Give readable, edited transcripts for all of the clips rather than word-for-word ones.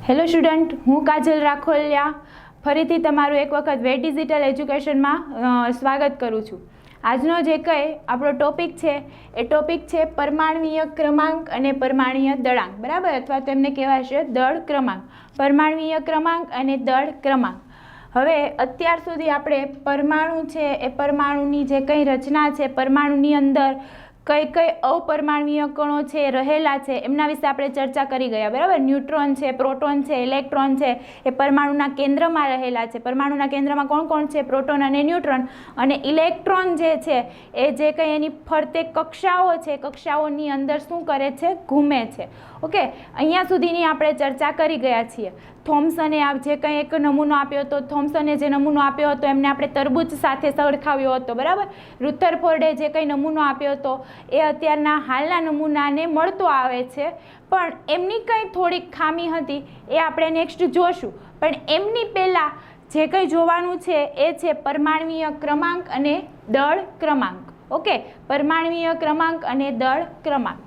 Hello student, હું કાજલ રાખોલિયા ફરીથી તમારું એક વખત વેટ ડિજિટલ એજ્યુકેશનમાં સ્વાગત કરું છું. આજનો જે કંઈ આપણો ટોપિક છે એ ટોપિક છે પરમાણ્વીય ક્રમાંક અને પરમાણ્વીય દળાંક, બરાબર, અથવા તો એમને કહેવાશે દળ ક્રમાંક. પરમાણ્વીય ક્રમાંક અને દળ ક્રમાંક. હવે અત્યાર સુધી આપણે પરમાણુ છે એ પરમાણુની જે કંઈ રચના છે, પરમાણુની અંદર કઈ કઈ અપરમાણ્વીય કણો છે રહેલા છે એમના વિશે આપણે ચર્ચા કરી ગયા, બરાબર. ન્યુટ્રોન છે, પ્રોટોન છે, ઇલેક્ટ્રોન છે, એ પરમાણુના કેન્દ્રમાં રહેલા છે. પરમાણુના કેન્દ્રમાં કોણ કોણ છે? પ્રોટોન અને ન્યુટ્રોન. અને ઇલેક્ટ્રોન જે છે એ જે કંઈ એની ફરતે કક્ષાઓ છે, કક્ષાઓની અંદર શું કરે છે? ઘૂમે છે. ઓકે, અહીંયા સુધીની આપણે ચર્ચા કરી ગયા છીએ. થોમ્સને જે કંઈ એક નમૂનો આપ્યો હતો, થોમ્સને જે નમૂનો આપ્યો હતો એમને આપણે તરબૂચ સાથે સરખાવ્યો હતો, બરાબર. રુથરફોર્ડે જે કંઈ નમૂનો આપ્યો હતો એ અત્યારના હાલના નમૂનાને મળતો આવે છે, પણ એમની કંઈ થોડીક ખામી હતી એ આપણે નેક્સ્ટ જોશું. પણ એમની પહેલાં જે કંઈ જોવાનું છે એ છે પરમાણ્વીય ક્રમાંક અને દળ ક્રમાંક. ઓકે, પરમાણ્વીય ક્રમાંક અને દળ ક્રમાંક.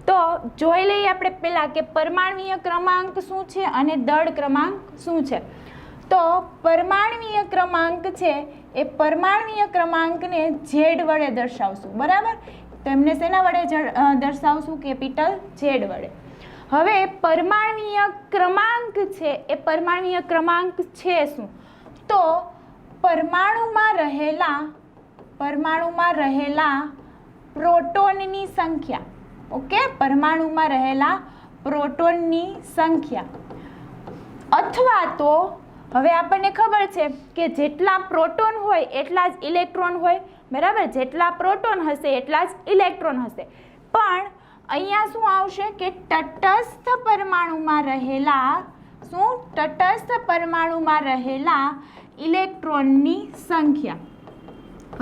તો જોઈ લઈએ આપણે પહેલાં કે પરમાણ્વીય ક્રમાંક શું છે અને દળ ક્રમાંક શું છે. તો પરમાણ્વીય ક્રમાંક છે એ પરમાણ્વીય ક્રમાંકને ઝેડ વડે દર્શાવશું, બરાબર. તો એમને શેના વડે દર્શાવશું? કેપિટલ ઝેડ વડે. હવે પરમાણ્વીય ક્રમાંક છે એ પરમાણ્વીય ક્રમાંક છે શું? તો પરમાણુમાં રહેલા પ્રોટોનની સંખ્યા. ઓકે, પરમાણુમાં રહેલા પ્રોટોનની સંખ્યા, અથવા તો હવે આપણને ખબર છે કે જેટલા પ્રોટોન હોય એટલા જ ઇલેક્ટ્રોન હોય, બરાબર. જેટલા પ્રોટોન હશે એટલા જ ઇલેક્ટ્રોન હશે. પણ અહીંયા શું આવશે કે તટસ્થ પરમાણુમાં રહેલા ઇલેક્ટ્રોનની સંખ્યા.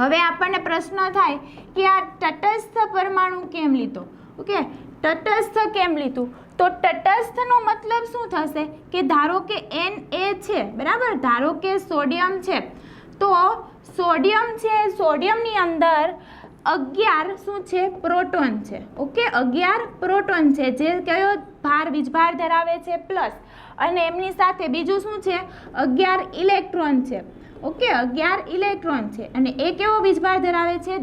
હવે આપણને પ્રશ્ન થાય કે આ તટસ્થ પરમાણુ કેમ લીધો? ઓકે, તટસ્થ કેમ લીધું? તો તટસ્થનો મતલબ શું થશે કે ધારો કે Na છે, બરાબર. ધારો કે સોડિયમ છે, તો સોડિયમ છે, સોડિયમની અંદર 11 શું છે? પ્રોટોન છે. ઓકે, 11 પ્રોટોન છે, જે કયો વીજભાર ધરાવે છે પ્લસ, અને એમની સાથે બીજું શું છે? 11 ઇલેક્ટ્રોન છે. ઓકે, 11 ઇલેક્ટ્રોન છે, અને એ કેવો વીજભાર ધરાવે છે?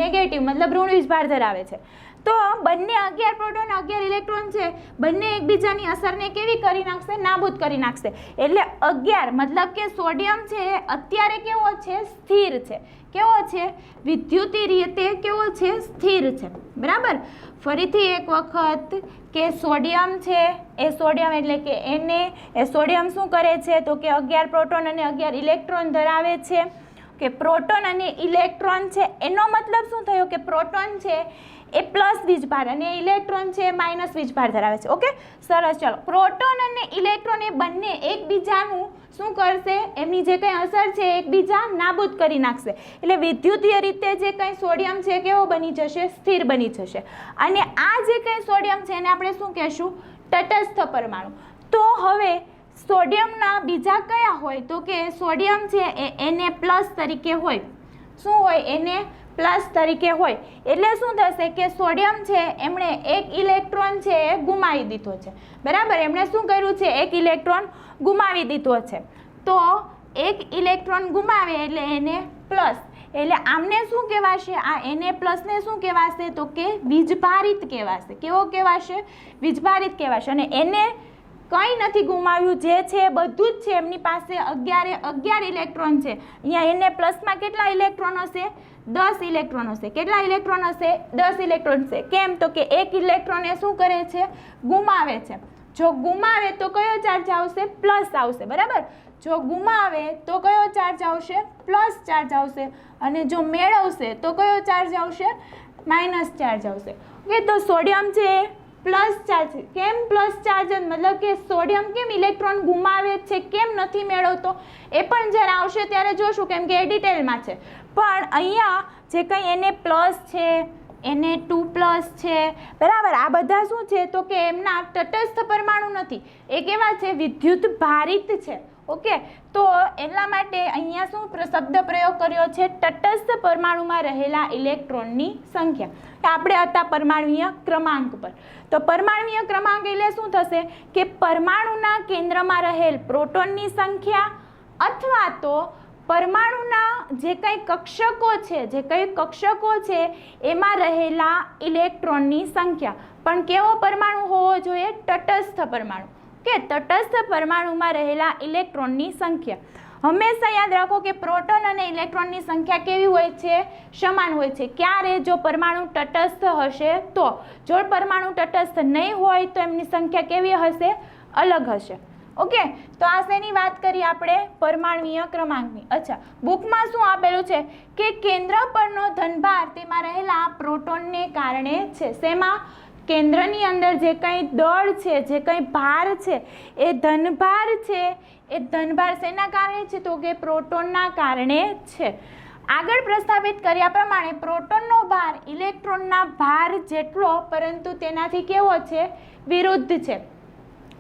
નેગેટિવ, મતલબ ઋણ વીજભાર ધરાવે છે. તો બંને 11 પ્રોટોન 11 ઇલેક્ટ્રોન છે, બંને એકબીજાની અસરને કેવી કરી નાખશે? નાબૂદ કરી નાખશે. એટલે 11 મતલબ કે સોડિયમ છે અત્યારે કેવો છે? સ્થિર છે. કેવો છે? વિદ્યુતીય રીતે કેવો છે? સ્થિર છે, બરાબર. ફરીથી એક વખત કે સોડિયમ છે એ સોડિયમ એટલે કે Na, એ સોડિયમ શું કરે છે? તો કે 11 પ્રોટોન અને 11 ઇલેક્ટ્રોન ધરાવે છે. કે પ્રોટોન અને ઇલેક્ટ્રોન છે એનો મતલબ શું થયો કે પ્રોટોન છે એ પ્લસ વીજભાર અને ઇલેક્ટ્રોન છે માઇનસ વીજભાર ધરાવે છે. ઓકે, સરસ. ચાલો, પ્રોટોન અને ઇલેક્ટ્રોન એ બંને એકબીજાનું શું કરશે? એમની જે કંઈ અસર છે એકબીજા નાબૂદ કરી નાખશે. એટલે વિદ્યુતીય રીતે જે કંઈ સોડિયમ છે કેવો બની જશે? સ્થિર બની જશે. અને આ જે કંઈ સોડિયમ છે એને આપણે શું કહેશું? તટસ્થ પરમાણુ. તો હવે સોડિયમના બીજા કયા હોય? તો કે સોડિયમ છે એ Na+ તરીકે હોય. શું હોય? Na+ તરીકે હોય. એટલે શું થશે કે સોડિયમ છે એમણે એક ઇલેક્ટ્રોન છે એ ગુમાવી દીધો છે, બરાબર. એમણે શું કર્યું છે? એક ઇલેક્ટ્રોન ગુમાવી દીધો છે. તો એક ઇલેક્ટ્રોન ગુમાવે એટલે Na+. એટલે આમને શું કહેવાશે? આ Na+ ને શું કહેવાશે? તો કે વીજભારિત કહેવાશે. કેવો કહેવાશે? વીજભારિત કહેવાશે. અને એને કંઈ નથી ગુમાવ્યું, જે છે બધું જ છે. એમની પાસે 11 ઇલેક્ટ્રોન છે. અહીંયા Na+માં કેટલા ઇલેક્ટ્રોન હશે? 10 ઇલેક્ટ્રોન હશે. કેટલા ઇલેક્ટ્રોન હશે? 10 ઇલેક્ટ્રોન છે. કેમ? તો કે એક ઇલેક્ટ્રોન એ શું કરે છે? ગુમાવે છે. જો ગુમાવે તો કયો ચાર્જ આવશે? પ્લસ આવશે, બરાબર. જો ગુમાવે તો કયો ચાર્જ આવશે? પ્લસ ચાર્જ આવશે. અને જો મેળવશે તો કયો ચાર્જ આવશે? માઇનસ ચાર્જ આવશે. ઓકે, તો સોડિયમ છે પ્લસ ચાર્જ. કેમ પ્લસ ચાર્જ? મતલબ કે સોડિયમ કેમ ઇલેક્ટ્રોન ગુમાવે છે, કેમ નથી મેળવતો, એ પણ જ્યારે આવશે ત્યારે જોશું, કેમ કે એ ડિટેલમાં છે. પણ અહીંયા જે કંઈ Na+ છે, Na2+ છે, બરાબર, આ બધા શું છે? તો કે એમના તટસ્થ પરમાણુ નથી. એ કેવા છે? વિદ્યુત ભારિત છે. ઓકે, તો એટલા માટે અહીંયા શું શબ્દ પ્રયોગ કર્યો છે, તટસ્થ પરમાણુમાં રહેલા ઇલેક્ટ્રોનની સંખ્યા। આપણે હતા પરમાણુય ક્રમાંક પર, તો પરમાણુય ક્રમાંક એટલે શું થશે કે પરમાણુના કેન્દ્રમાં રહેલ પ્રોટોનની સંખ્યા અથવા તો પરમાણુના જે કંઈ કક્ષકો છે એમાં રહેલા ઇલેક્ટ્રોનની સંખ્યા। પણ કેવો પરમાણુ હોવો જોઈએ, તટસ્થ પરમાણુ કે તટસ્થ પરમાણુમાં રહેલા ઇલેક્ટ્રોનની સંખ્યા। હંમેશા યાદ રાખો કે પ્રોટોન અને ઇલેક્ટ્રોનની સંખ્યા કેવી હોય છે, સમાન હોય છે। ક્યારે, જો પરમાણુ તટસ્થ હશે તો, જો પરમાણુ તટસ્થ નહીં હોય તો એમની સંખ્યા કેવી હશે, અલગ હશે। ઓકે, તો આ શેની વાત કરી આપણે, પરમાણુય ક્રમાંકની। અચ્છા, બુકમાં શું આપેલું છે કે કેન્દ્ર પરનો ધનભાર તેમાં રહેલા પ્રોટોનને કારણે છે। શેમાં, કેન્દ્રની અંદર જે કંઈ દળ છે, જે કંઈ ભાર છે, એ ધનભાર છે, એ ધનભાર શેના કારણે છે, તો કે પ્રોટોનના કારણે છે। આગળ પ્રસ્થાપિત કર્યા પ્રમાણે પ્રોટોનનો ભાર ઇલેક્ટ્રોનના ભાર જેટલો, પરંતુ તેનાથી કેવો છે, વિરુદ્ધ છે।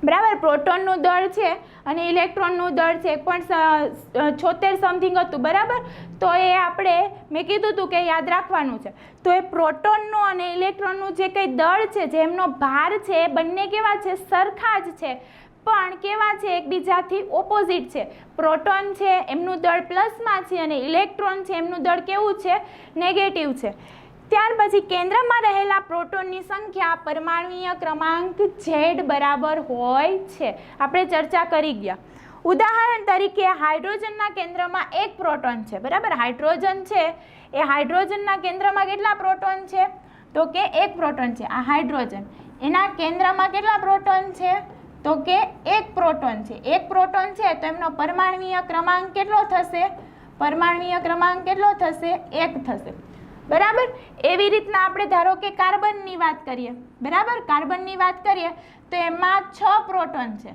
બરાબર, પ્રોટોનનું દળ છે અને ઇલેક્ટ્રોનનું દળ છે 1.76 સમથિંગ હતું, બરાબર। તો એ આપણે મેં કીધું હતું કે યાદ રાખવાનું છે। તો એ પ્રોટોનનું અને ઇલેક્ટ્રોનનું જે કંઈ દળ છે, જે એમનો ભાર છે, એ બંને કેવા છે, સરખા જ છે, પણ કેવા છે, એકબીજાથી ઓપોઝિટ છે। પ્રોટોન છે એમનું દળ પ્લસમાં છે અને ઇલેક્ટ્રોન છે એમનું દળ કેવું છે, નેગેટિવ છે। ત્યાર પછી કેન્દ્રમાં રહેલા પ્રોટોનની સંખ્યા પરમાણુય ક્રમાંક Z બરાબર હોય છે, આપણે ચર્ચા કરી ગયા। ઉદાહરણ તરીકે હાઇડ્રોજનના કેન્દ્રમાં એક પ્રોટોન છે, બરાબર। હાઇડ્રોજન છે એ હાઇડ્રોજનના કેન્દ્રમાં કેટલા પ્રોટોન છે, તો કે એક પ્રોટોન છે। આ હાઇડ્રોજન, એના કેન્દ્રમાં કેટલા પ્રોટોન છે, તો કે એક પ્રોટોન છે। એક પ્રોટોન છે તો એમનો પરમાણુય ક્રમાંક કેટલો થશે, પરમાણુય ક્રમાંક કેટલો થશે, 1 થશે, બરાબર। એવી રીતના આપણે ધારો કે કાર્બનની વાત કરીએ, બરાબર, કાર્બનની વાત કરીએ તો એમાં 6 પ્રોટોન છે।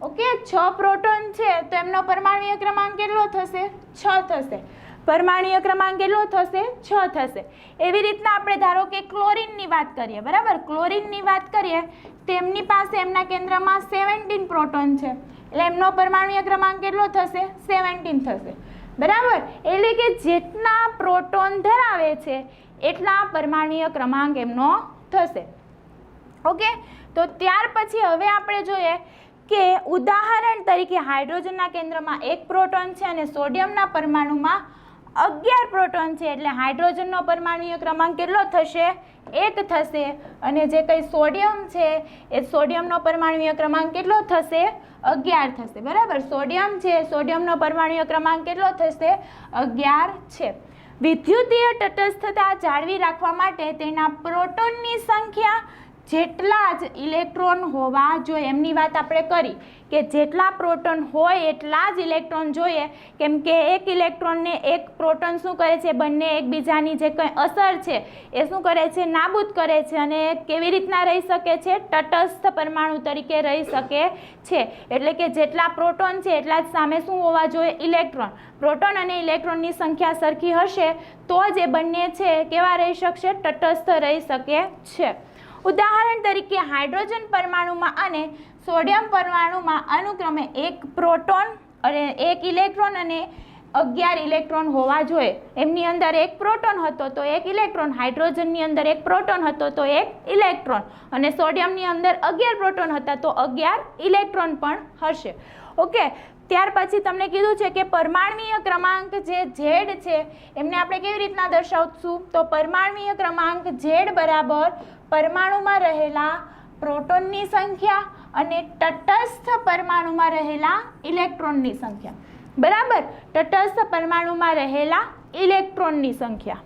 ઓકે, 6 પ્રોટોન છે તો એમનો પરમાણુય ક્રમાંક કેટલો થશે, 6 થશે। પરમાણુય ક્રમાંક કેટલો થશે, 6 થશે। એવી રીતના આપણે ધારો કે ક્લોરીનની વાત કરીએ, બરાબર, ક્લોરીનની વાત કરીએ તો એમની પાસે એમના કેન્દ્રમાં 17 પ્રોટોન છે, એટલે એમનો પરમાણુય ક્રમાંક કેટલો થશે, 17 થશે, બરાબર। એટલે કે જેટલા પ્રોટોન ધરાવે છે એટલા પરમાણુય ક્રમાંક એમનો થશે। ઓકે, તો ત્યાર પછી હવે આપણે જોઈએ કે ઉદાહરણ તરીકે હાઇડ્રોજનના કેન્દ્રમાં 1 પ્રોટોન છે અને સોડિયમના પરમાણુમાં 11 પ્રોટોન છે, એટલે હાઇડ્રોજનનો પરમાણુય ક્રમાંક કેટલો થશે, 1 થશે, અને જે કંઈ સોડિયમ છે એ સોડિયમનો પરમાણુય ક્રમાંક કેટલો થશે, 11 થશે, બરાબર। સોડિયમ છે, સોડિયમનો પરમાણુય ક્રમાંક કેટલો થશે, 11 છે। વિદ્યુતીય તટસ્થતા જાળવી રાખવા માટે તેના પ્રોટોનની સંખ્યા જેટલા જ ઇલેક્ટ્રોન હોવા જોઈએ, એમની વાત આપણે કરી કે જેટલા પ્રોટોન હોય એટલા જ ઇલેક્ટ્રોન જોઈએ, કેમ કે એક ઇલેક્ટ્રોનને એક પ્રોટોન શું કરે છે, બંને એકબીજાની જે કંઈ અસર છે એ શું કરે છે, નાબૂદ કરે છે, અને કેવી રીતના રહી શકે છે, તટસ્થ પરમાણુ તરીકે રહી શકે છે। એટલે કે જેટલા પ્રોટોન છે એટલા જ સામે શું હોવા જોઈએ, ઇલેક્ટ્રોન। પ્રોટોન અને ઇલેક્ટ્રોનની સંખ્યા સરખી હશે તો જ એ બંને છે કેવા રહી શકશે, તટસ્થ રહી શકે છે। ઉદાહરણ તરીકે હાઇડ્રોજન પરમાણુમાં અને સોડિયમ પરમાણુમાં અનુક્રમે 1 પ્રોટોન અને 1 ઇલેક્ટ્રોન અને 11 ઇલેક્ટ્રોન હોવા જોઈએ। એમની અંદર 1 પ્રોટોન હતો તો 1 ઇલેક્ટ્રોન, હાઇડ્રોજનની અંદર 1 પ્રોટોન હતો તો 1 ઇલેક્ટ્રોન, અને સોડિયમની અંદર 11 પ્રોટોન હતા તો 11 ઇલેક્ટ્રોન પણ હશે। ઓકે, ત્યાર પછી તમને કીધું છે કે પરમાણુય ક્રમાંક જે Z છે એમને આપણે કેવી રીતના દર્શાવશું, તો પરમાણુય ક્રમાંક Z બરાબર પરમાણુમાં રહેલા પ્રોટોનની સંખ્યા અને તટસ્થ પરમાણુમાં રહેલા ઇલેક્ટ્રોનની સંખ્યા, બરાબર। તટસ્થ પરમાણુમાં રહેલા ઇલેક્ટ્રોનની સંખ્યા।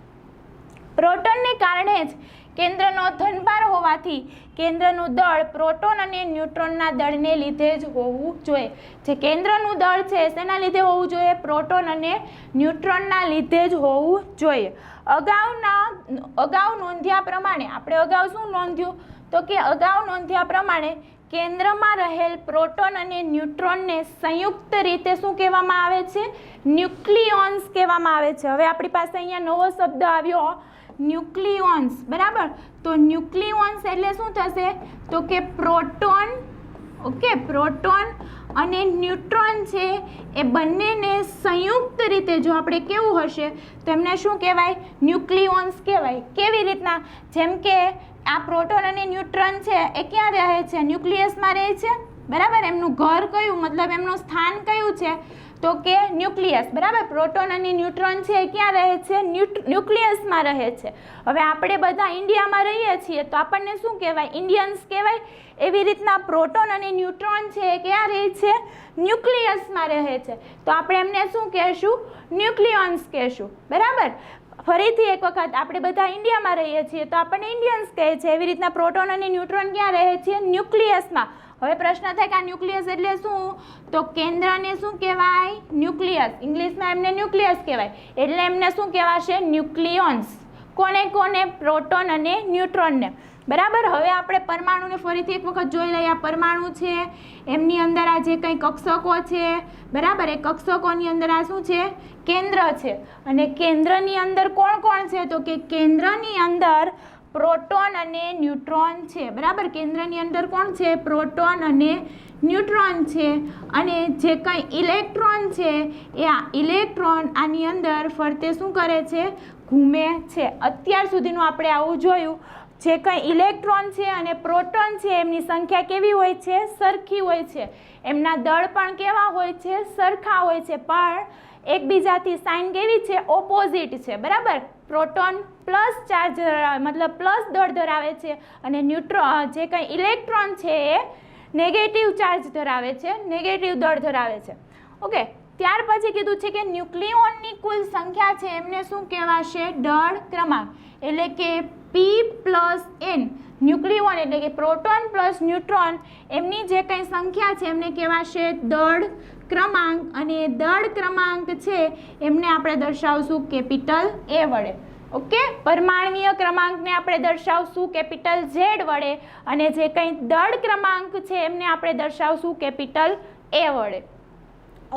પ્રોટોનને કારણે જ કેન્દ્રનો ધનભાર હોવાથી કેન્દ્રનું દળ પ્રોટોન અને ન્યુટ્રોનના દળને લીધે જ હોવું જોઈએ। જે કેન્દ્રનું દળ છે શેના લીધે હોવું જોઈએ, પ્રોટોન અને ન્યુટ્રોનના લીધે જ હોવું જોઈએ। અગાઉ નોંધ્યા પ્રમાણે, આપણે અગાઉ શું નોંધ્યું, તો કે અગાઉ નોંધ્યા પ્રમાણે કેન્દ્રમાં રહેલ પ્રોટોન અને ન્યુટ્રોનને સંયુક્ત રીતે શું કહેવામાં આવે છે, ન્યુક્લિયોન્સ કહેવામાં આવે છે। હવે આપણી પાસે અહીંયા નવો શબ્દ આવ્યો, ન્યુક્લિયોન્સ, બરાબર। તો ન્યુક્લિયોન્સ એટલે શું થશે, તો કે પ્રોટોન ઓકે, પ્રોટોન અને ન્યુટ્રોન છે એ બંનેને સંયુક્ત રીતે જો આપણે કેવું હશે તો એમને શું કહેવાય? ન્યુક્લિયોન્સ કહેવાય. કેવી રીતના? જેમ કે આ પ્રોટોન અને ન્યુટ્રોન છે એ ક્યાં રહે છે? ન્યુક્લિયસમાં રહે છે, બરાબર. એમનું ઘર કયું, મતલબ એમનું સ્થાન કયું છે? તો કે ન્યુક્લિયસ, બરાબર. પ્રોટોન અને ન્યુટ્રોન છે એ ક્યાં રહે છે? ન્યુક્લિયસમાં રહે છે. હવે આપણે બધા ઇન્ડિયામાં રહીએ છીએ તો આપણને શું કહેવાય? ઇન્ડિયન્સ કહેવાય. એવી રીતના પ્રોટોન અને ન્યુટ્રોન છે એ ક્યાં રહે છે? ન્યુક્લિયસમાં રહે છે. તો આપણે એમને શું કહેશું? ન્યુક્લિયોન્સ કહેશું, બરાબર. ફરીથી એક વખત, આપણે બધા ઇન્ડિયામાં રહીએ છીએ તો આપણને ઇન્ડિયન્સ કહે છે. એવી રીતના પ્રોટોન અને ન્યુટ્રોન ક્યાં રહે છે? ન્યુક્લિયસમાં. હવે પ્રશ્ન થાય કે આ ન્યુક્લિયસ એટલે શું? તો કેન્દ્રને શું કહેવાય? ન્યુક્લિયસ. ઇંગ્લિશમાં એમને ન્યુક્લિયસ કહેવાય. એટલે એમને શું કહેવાશે? ન્યુક્લિયોન્સ. કોને? પ્રોટોન અને ન્યુટ્રોનને, બરાબર. હવે આપણે પરમાણુને ફરીથી એક વખત જોઈ લઈએ. આ પરમાણુ છે, એમની અંદર આ જે કંઈ કક્ષકો છે, બરાબર. એ કક્ષકોની અંદર આ શું છે? કેન્દ્ર છે. અને કેન્દ્રની અંદર કોણ છે? તો કે કેન્દ્રની અંદર પ્રોટોન અને ન્યુટ્રોન છે, બરાબર. કેન્દ્રની અંદર કોણ છે? પ્રોટોન અને ન્યુટ્રોન છે. અને જે કંઈ ઇલેક્ટ્રોન છે એ આ ઇલેક્ટ્રોન આની અંદર ફરતે શું કરે છે? ઘૂમે છે. અત્યાર સુધીનું આપણે આવું જોયું. જે કંઈ ઇલેક્ટ્રોન છે અને પ્રોટોન છે એમની સંખ્યા કેવી હોય છે? સરખી હોય છે. એમના દળ પણ કેવા હોય છે? સરખા હોય છે. પણ એકબીજાથી સાઇન કેવી છે? ઓપોઝિટ છે, બરાબર. પ્રોટોન પ્લસ ચાર્જ ધરાવે, મતલબ પ્લસ દળ ધરાવે છે, અને જે કંઈ ઇલેક્ટ્રોન છે એ નેગેટિવ ચાર્જ ધરાવે છે, નેગેટિવ દળ ધરાવે છે. ઓકે, ત્યાર પછી કીધું છે કે ન્યુક્લિયોનની કુલ સંખ્યા છે એમને શું કહેવાશે? દળ ક્રમાંક. એટલે કે P+N. ન્યુક્લિયોન એટલે કે પ્રોટોન પ્લસ ન્યુટ્રોન, એમની જે કંઈ સંખ્યા છે એમને કહેવાશે દળ ક્રમાંક. અને દળ ક્રમાંક છે એમને આપણે દર્શાવશું કેપિટલ A વડે. ઓકે, પરમાણ્વીય ક્રમાંકને આપણે દર્શાવશું કેપિટલ Z વડે, અને જે કંઈ દળ ક્રમાંક છે એમને આપણે દર્શાવશું કેપિટલ A વડે.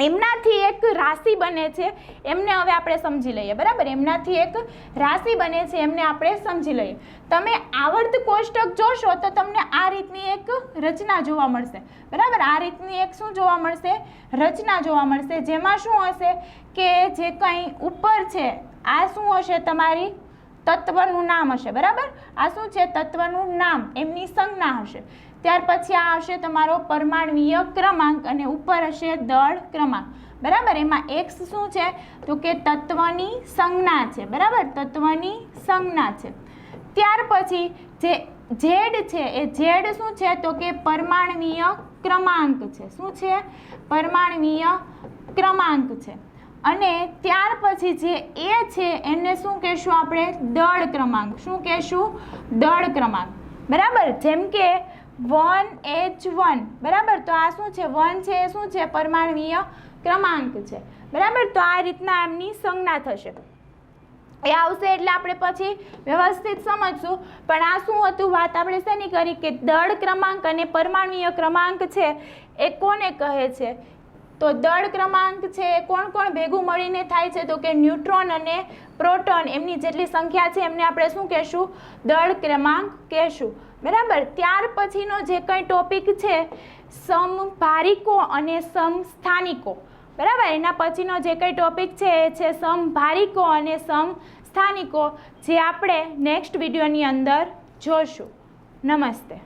એમનાથી એક રાશિ બને છે, એમને હવે આપણે સમજી લઈએ, બરાબર. એમનાથી એક રાશિ બને છે, એમને આપણે સમજી લઈએ. તમે આવર્ત કોષ્ટક જોશો તો તમને આ રીતની એક રચના જોવા મળશે, બરાબર. આ રીતની એક શું જોવા મળશે? રચના જોવા મળશે. જેમાં શું હશે કે જે કંઈ ઉપર છે આ શું હશે? તમારી તત્વનું નામ હશે, બરાબર. આ શું છે? તત્વનું નામ, એમની સંજ્ઞા હશે. ત્યાર પછી આ હશે તમારો પરમાણ્વીય ક્રમાંક, અને ઉપર હશે દળ ક્રમાંક, બરાબર. એમાં x શું છે? તો કે તત્વની સંજ્ઞા છે, બરાબર. તત્વની સંજ્ઞા છે. ત્યાર પછી જે z છે એ z શું છે? તો કે પરમાણ્વીય ક્રમાંક છે. શું છે? પરમાણ્વીય ક્રમાંક છે. અને ત્યાર પછી જે a છે એને શું કહેશું આપણે? દળ ક્રમાંક. શું કહેશું? દળ ક્રમાંક, બરાબર. જેમ કે 1H1, બરાબર. તો આ શું છે? 1 છે એ શું છે? પરમાણ્વીય ક્રમાંક છે, બરાબર. તો આ રીતના એમની સંજ્ઞા થશે. એ આવશે એટલે આપણે પછી વ્યવસ્થિત સમજશું. પણ આ શું હતું? વાત આપણે શેની કરી? કે દળ ક્રમાંક અને પરમાણ્વીય ક્રમાંક છે એ કોને કહે છે? તો દળ ક્રમાંક છે એ કોણ ભેગું મળીને થાય છે? તો કે ન્યુટ્રોન અને પ્રોટોન, એમની જેટલી સંખ્યા છે એમને આપણે શું કહેશું? દળ ક્રમાંક કહેશું, બરાબર. ત્યાર પછીનો જે કંઈ ટોપિક છે સમભારિકો અને સમસ્થાનિકો, બરાબર. એના પછીનો જે કંઈ ટોપિક છે એ છે સમભારિકો અને સમસ્થાનિકો, જે આપણે નેક્સ્ટ વિડીયોની અંદર જોશું. નમસ્તે.